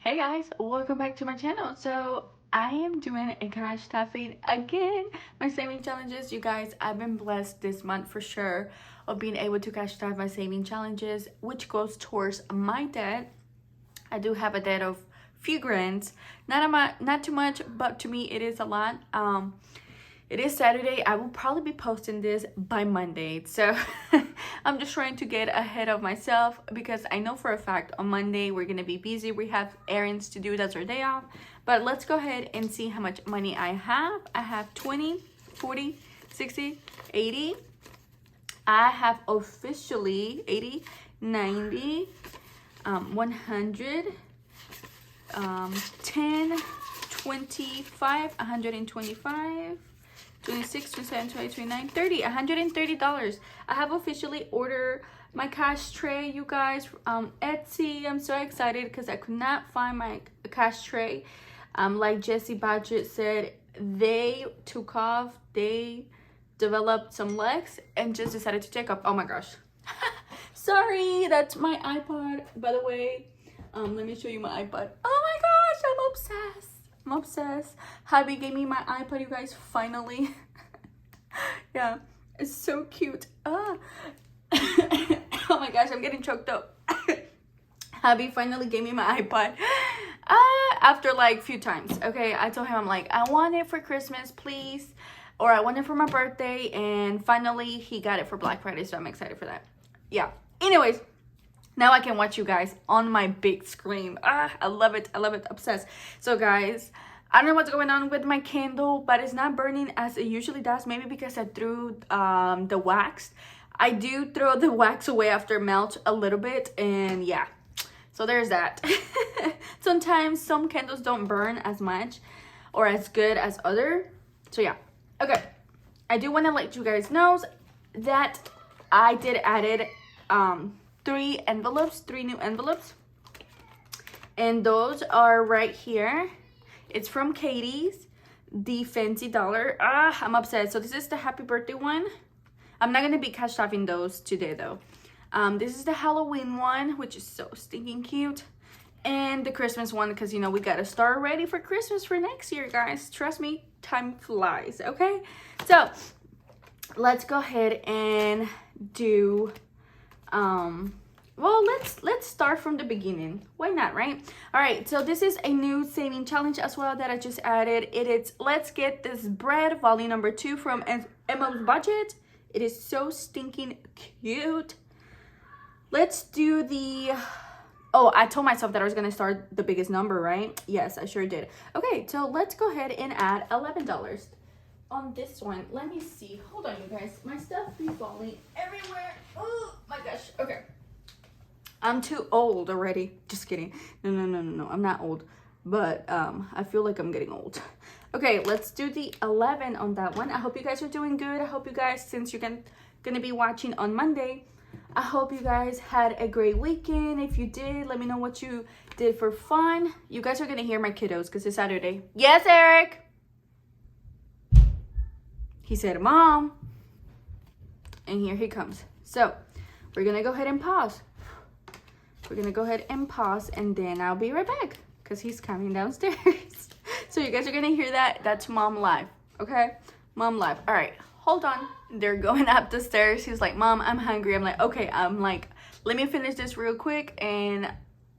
Hey guys, welcome back to my channel. So I am doing a cash stuffing again. My saving challenges, you guys, I've been blessed this month for sure of being able to cash stuff my saving challenges, which goes towards my debt. I do have a debt of few grands, not too much, but to me it is a lot. It is Saturday. I will probably be posting this by Monday. So I'm just trying to get ahead of myself because I know for a fact on Monday we're going to be busy. We have errands to do. That's our day off. But let's go ahead and see how much money I have. I have 20, 40, 60, 80. I have officially 80, 90, 100, 10, 25, 125. 26, 27, 28, 29, 30, $130. I have officially ordered my cash tray, you guys, Etsy. I'm so excited because I could not find my cash tray. Like Jesse Badgett said, they took off, they developed some legs and just decided to take off. Oh my gosh. Sorry, that's my iPod, by the way. Let me show you my iPod. Oh my gosh, I'm obsessed. I'm obsessed. Javi gave me my iPod, you guys, finally. Yeah, it's so cute. Oh my gosh, I'm getting choked up. Javi finally gave me my iPod. After like few times. Okay, I told him, I'm like, I want it for Christmas, please. Or I want it for my birthday. And finally, he got it for Black Friday, so I'm excited for that. Yeah, anyways. Now I can watch you guys on my big screen. I love it. I love it. Obsessed. So guys, I don't know what's going on with my candle, but it's not burning as it usually does. Maybe because I threw the wax. I do throw the wax away after it melts a little bit. And yeah, so there's that. Sometimes some candles don't burn as much or as good as other. So yeah. Okay. I do want to let you guys know that I did added three new envelopes, and those are right here. It's from Katie's, the Fancy Dollar. I'm obsessed. So this is the happy birthday one. I'm not gonna be cash stuffing those today though. This is the Halloween one, which is so stinking cute, and the Christmas one, because you know we gotta start ready for Christmas for next year, guys. Trust me, time flies. Okay, so let's go ahead and do well, let's start from the beginning. Why not, right? All right, so this is a new saving challenge as well that I just added. It is Let's Get This Bread, volume number 2 from Emma's Budget. It is so stinking cute. Let's do the... Oh, I told myself that I was gonna start the biggest number, right? Yes, I sure did. Okay, so let's go ahead and add $11 on this one. Let me see. Hold on, you guys. My stuff be falling everywhere. Oh my gosh. Okay. I'm too old already. Just kidding. No. I'm not old. But I feel like I'm getting old. Okay, let's do the 11 on that one. I hope you guys are doing good. I hope you guys, since you're gonna be watching on Monday, I hope you guys had a great weekend. If you did, let me know what you did for fun. You guys are gonna hear my kiddos because it's Saturday. Yes, Eric. He said, Mom. And here he comes. So we're gonna go ahead and pause. We're gonna go ahead and pause, and then I'll be right back because he's coming downstairs. So you guys are gonna hear that. That's Mom live. Okay, Mom live. All right, hold on. They're going up the stairs. He's like, Mom, I'm hungry. I'm like, okay. I'm like, let me finish this real quick and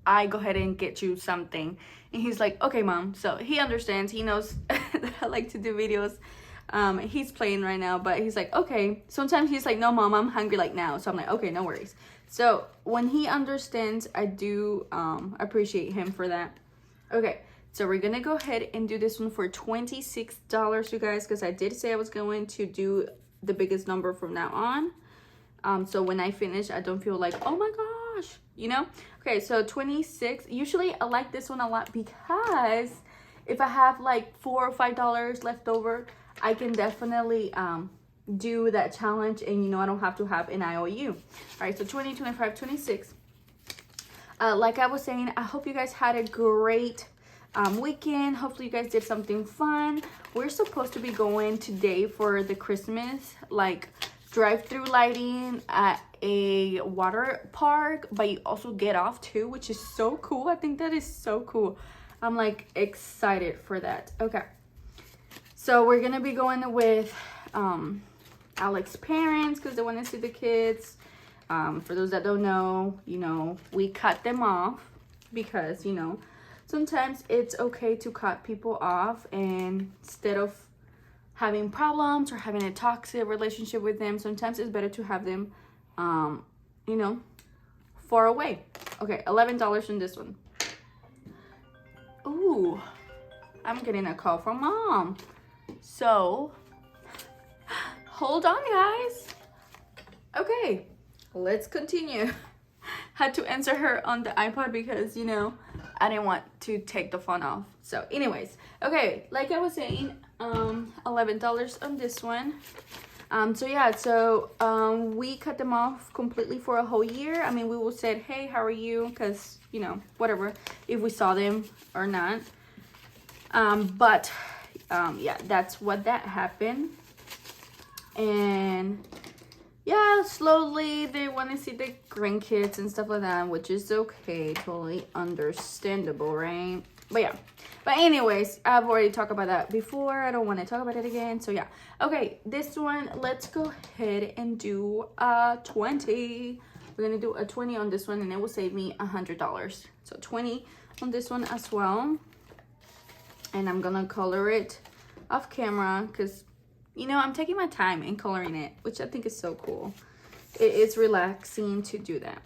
I go ahead and get you something. And he's like, okay, Mom. So he understands. He knows that I like to do videos. He's playing right now, but he's like, okay. Sometimes he's like, no, Mom, I'm hungry like now. So I'm like, okay, no worries. So when he understands, I do appreciate him for that. Okay, so we're gonna go ahead and do this one for $26, you guys, because I did say I was going to do the biggest number from now on. So when I finish, I don't feel like, oh my gosh, you know? Okay, so 26. Usually I like this one a lot because if I have like $4 or $5 left over, I can definitely do that challenge, and you know I don't have to have an IOU. All right, so 20, 25, 26. Like I was saying, I hope you guys had a great weekend. Hopefully you guys did something fun. We're supposed to be going today for the Christmas like drive-through lighting at a water park, but you also get off too, which is so cool. I think that is so cool. I'm like excited for that. Okay, so we're gonna be going with Alex's parents because they want to see the kids. For those that don't know, you know, we cut them off because, you know, sometimes it's okay to cut people off, and instead of having problems or having a toxic relationship with them, sometimes it's better to have them, you know, far away. Okay, $11 on this one. Ooh, I'm getting a call from mom. So, hold on, guys. Okay, let's continue. Had to answer her on the iPod because, you know, I didn't want to take the phone off. So anyways, okay, like I was saying, $11 on this one. So yeah, so we cut them off completely for a whole year. I mean, we will say, hey, how are you? Because, you know, whatever, if we saw them or not. But yeah, that's what that happened. And yeah, slowly they want to see the grandkids and stuff like that, which is okay, totally understandable, right? But yeah, but anyways, I've already talked about that before. I don't want to talk about it again. So yeah, okay, this one, let's go ahead and do a 20. We're gonna do a 20 on this one, and it will save me $100. So 20 on this one as well. And I'm gonna color it off camera because, you know, I'm taking my time in coloring it, which I think is so cool. It's relaxing to do that.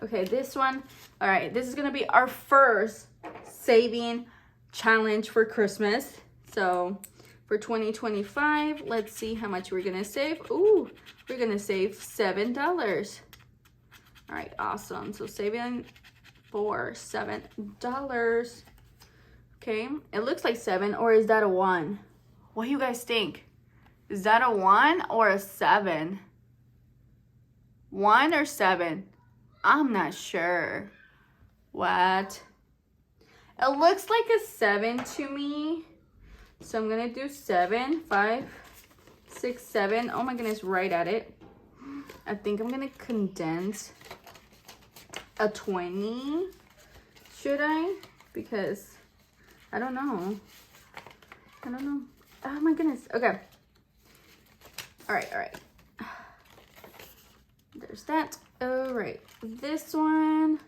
Okay, this one, all right, this is gonna be our first saving challenge for Christmas. So for 2025, let's see how much we're gonna save. Ooh, we're gonna save $7. All right, awesome. So saving for $7. Okay, it looks like 7, or is that a 1? What do you guys think? Is that a 1 or a 7? 1 or 7? I'm not sure. What? It looks like a 7 to me. So I'm gonna do 7, 5, 6, 7. Oh my goodness, right at it. I think I'm gonna condense a 20. Should I? Because I don't know. I don't know. Oh my goodness. Okay. All right. There's that. All right. This one,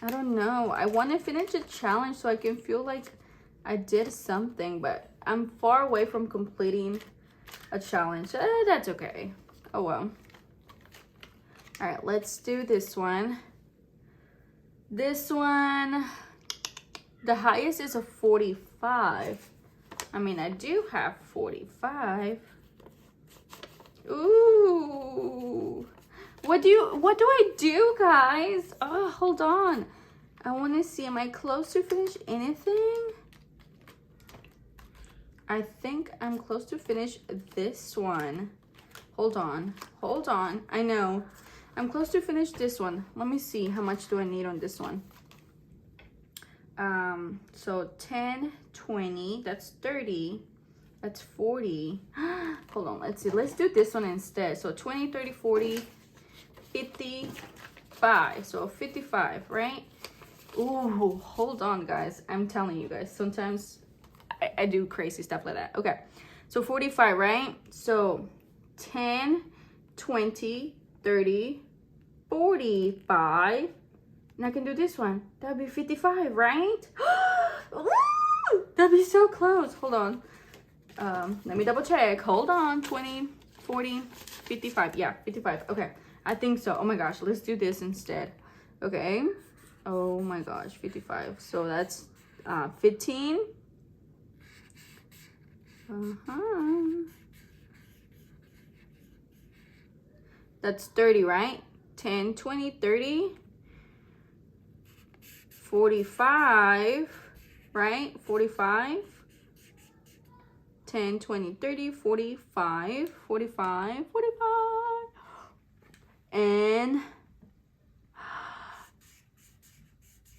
I don't know. I want to finish a challenge so I can feel like I did something, but I'm far away from completing a challenge. That's okay. Oh well. All right, let's do this one. This one, the highest is a 45. I mean, I do have 45. Ooh. What do I do, guys? Oh, hold on. I want to see, am I close to finish anything? I think I'm close to finish this one. Hold on. I know. I'm close to finish this one. Let me see, how much do I need on this one? So 10, 20, that's 30, that's 40. Hold on, let's see. Let's do this one instead. So 20, 30, 40, 55. So 55, right? Ooh, hold on, guys. I'm telling you guys, sometimes I do crazy stuff like that. Okay, so 45, right? So 10, 20, 30, 45. And I can do this one. That'd be 55, right? Ooh, that'd be so close. Hold on. Let me double check. Hold on. 20, 40, 55. Yeah, 55. Okay. I think so. Oh my gosh. Let's do this instead. Okay. Oh my gosh. 55. So that's 15. That's 30, right? 10, 20, 30. 45, right? 45. 10, 20, 30, 45, 45, 45. And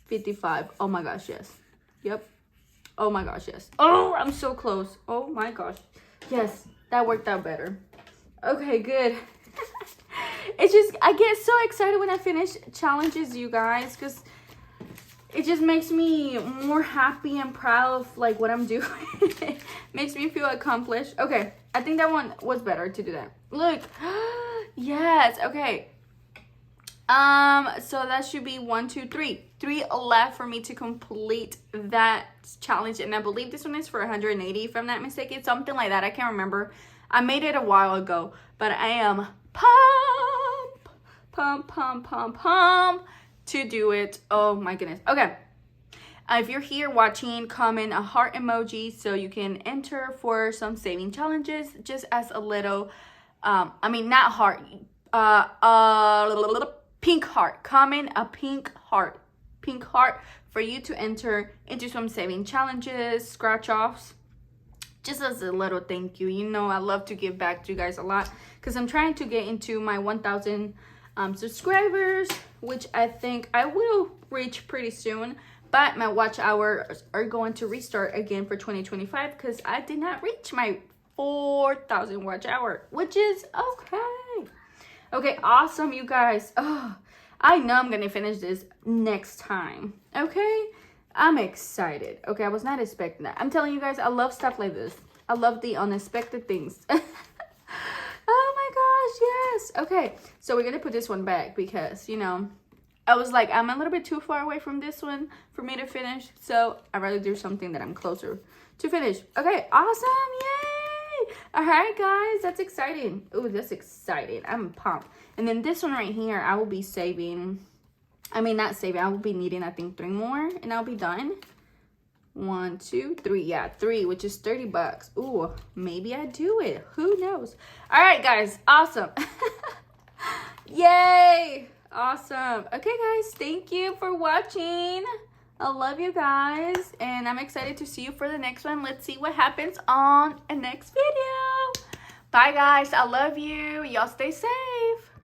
55. Oh my gosh, yes. Yep. Oh my gosh, yes. Oh, I'm so close. Oh my gosh. Yes, that worked out better. Okay, good. It's just, I get so excited when I finish challenges, you guys, because it just makes me more happy and proud of like what I'm doing. Makes me feel accomplished. Okay, I think that one was better to do that. Look, yes, okay. So that should be 1, 2, 3. 3 left for me to complete that challenge, and I believe this one is for 180, if I'm not mistaken, something like that. I can't remember. I made it a while ago, but I am pump to do it. Oh my goodness. Okay. If you're here watching, comment a heart emoji so you can enter for some saving challenges, just as a little, I mean, not heart, pink heart. Comment a pink heart for you to enter into some saving challenges, scratch offs, just as a little thank you. You know, I love to give back to you guys a lot because I'm trying to get into my 1,000 subscribers, which I think I will reach pretty soon. But my watch hours are going to restart again for 2025 because I did not reach my 4,000 watch hour, which is okay. Okay, awesome, you guys. Oh, I know I'm gonna finish this next time. Okay, I'm excited. Okay, I was not expecting that. I'm telling you guys, I love stuff like this. I love the unexpected things. Oh my gosh, yes. Okay, so we're gonna put this one back because, you know, I was like, I'm a little bit too far away from this one for me to finish, so I'd rather do something that I'm closer to finish. Okay, awesome, yay! All right, guys, that's exciting. Ooh, that's exciting. I'm pumped. And then this one right here, I will be saving. I mean, not saving. I will be needing, I think, 3 more, and I'll be done. 1, 2, 3. Yeah, 3, which is $30. Ooh, maybe I do it. Who knows? All right, guys, awesome. Yay! Awesome. Okay, guys, thank you for watching. I love you guys, and I'm excited to see you for the next one. Let's see what happens on the next video. Bye, guys. I love you. Y'all stay safe.